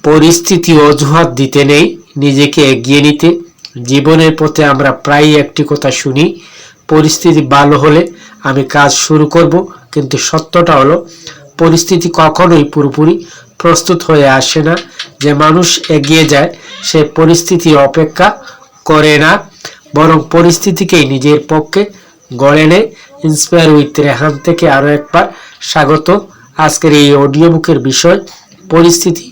পরিস্থিতি অজুহাত দিতে নেই, নিজেকে এগিয়ে নিতে। জীবনের পথে আমরা প্রায়ই একটি কথা শুনি, পরিস্থিতি ভালো হলে আমি কাজ শুরু করব। কিন্তু সত্যটা হলো, পরিস্থিতি কখনোই পুরোপুরি প্রস্তুত হয়ে আসে না। যে মানুষ এগিয়ে যায় সে পরিস্থিতি অপেক্ষা করে না, বরং পরিস্থিতিকেই নিজের পক্ষে গড়ে নেয়। ইন্সপায়ার উইথ রেহান থেকে আরও একবার স্বাগত। আজকের এই অডিও বুকের বিষয়, পরিস্থিতি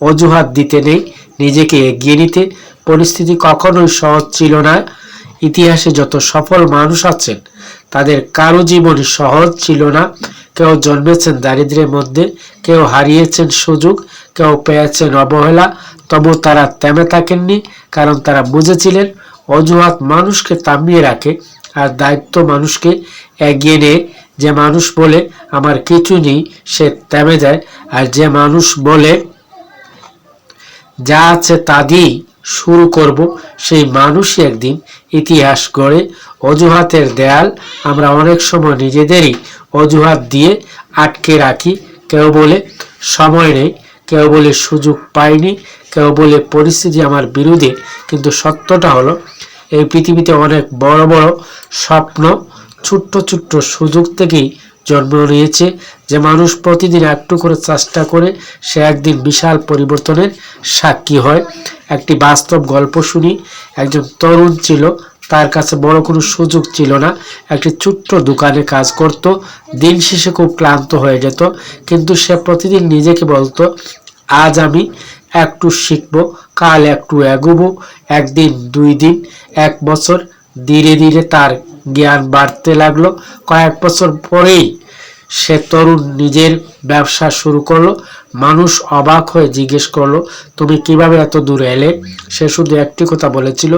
অজুহাত দিতে নেই, নিজেকে এগিয়ে নিতে। পরিস্থিতি কখনোই সহজ ছিল না। ইতিহাসে যত সফল মানুষ আছেন তাদের কারো জীবনই সহজ ছিল না। কেউ জন্মেছেন দারিদ্র্যের মধ্যে, কেউ হারিয়েছেন সুযোগ, কেউ পেয়েছেন অবহেলা। তবু তারা থেমে থাকেননি, কারণ তারা বুঝেছিলেন অজুহাত মানুষকে থামিয়ে রাখে আর দায়িত্ব মানুষকে এগিয়ে নেয়। যে মানুষ বলে আমার কিছু নেই সে থেমে যায়, আর যে মানুষ বলে যা আছে তা দিয়েই শুরু করব সেই মানুষই একদিন ইতিহাস গড়ে। অজুহাতের দেয়াল আমরা অনেক সময় নিজেদেরই অজুহাত দিয়ে আটকে রাখি। কেউ বলে সময় নেই, কেউ বলে সুযোগ পাইনি, কেউ বলে পরিস্থিতি আমার বিরুদ্ধে। কিন্তু সত্যটা হলো, এই পৃথিবীতে অনেক বড় বড় স্বপ্ন ছোট্ট ছোট্ট সুযোগ থেকেই জন্ম নিয়েছে। যে মানুষ প্রতিদিন একটু করে চেষ্টা করে সে একদিন বিশাল পরিবর্তনের সাক্ষী হয়। একটি বাস্তব গল্প শুনি। একজন তরুণ ছিল, তার কাছে বড় কোনো সুযোগ ছিল না। একটি ছোট্ট দোকানে কাজ করত। দিন শেষে খুব ক্লান্ত হয়ে যেত, কিন্তু সে প্রতিদিন নিজেকে বলতো, আজ আমি একটু শিখবো, কাল একটু এগোবো। একদিন, 2 দিন, 1 বছর, ধীরে ধীরে তার জ্ঞান বাড়তে লাগলো। কয়েক বছর পরেই সে তরুণ নিজের ব্যবসা শুরু করলো। মানুষ অবাক হয়ে জিজ্ঞেস করলো, তুমি কিভাবে এত দূর এলে? সে শুধু একটি কথা বলেছিল,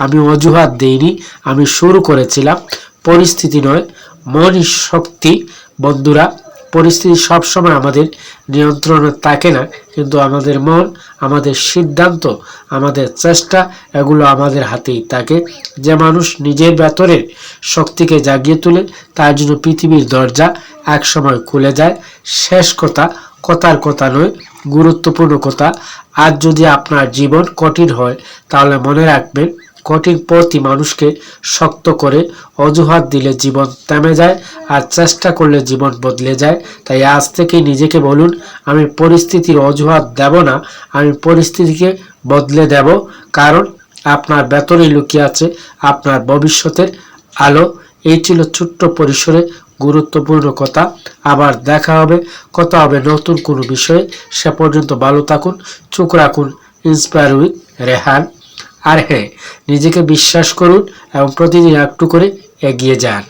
আমি অজুহাত দেইনি, আমি শুরু করেছিলাম। পরিস্থিতি নয়, মনই শক্তি। বন্ধুরা, পরিস্থিতি সবসময় আমাদের নিয়ন্ত্রণে থাকে না, কিন্তু আমাদের মন, আমাদের সিদ্ধান্ত, আমাদের চেষ্টা, এগুলো আমাদের হাতেই থাকে। যে মানুষ নিজের ভেতরের শক্তিকে জাগিয়ে তোলে তার জন্য পৃথিবীর দরজা একসময় খুলে যায়। শেষ কথা, কথার কথা নয়, গুরুত্বপূর্ণ কথা। আজ যদি আপনার জীবন কঠিন হয় তাহলে মনে রাখবেন, কঠিন পথই মানুষকে শক্ত করে। অজুহাত দিলে জীবন থেমে যায়, আর চেষ্টা করলে জীবন বদলে যায়। তাই আজ থেকে নিজেকে বলুন, আমি পরিস্থিতির অজুহাত দেব না, আমি পরিস্থিতিকে বদলে দেব। কারণ আপনার ভেতরে লুকিয়ে আছে আপনার ভবিষ্যতের আলো। এই ছিল ছোট্ট পরিসরে গুরুত্বপূর্ণ কথা। আবার দেখা হবে, কথা হবে নতুন কোনো বিষয়ে। সে পর্যন্ত ভালো থাকুন, চোখ রাখুন ইন্সপায়ার উইথ রেহান। আর হ্যাঁ, নিজেকে বিশ্বাস করুন এবং প্রতিদিন একটু করে এগিয়ে যান।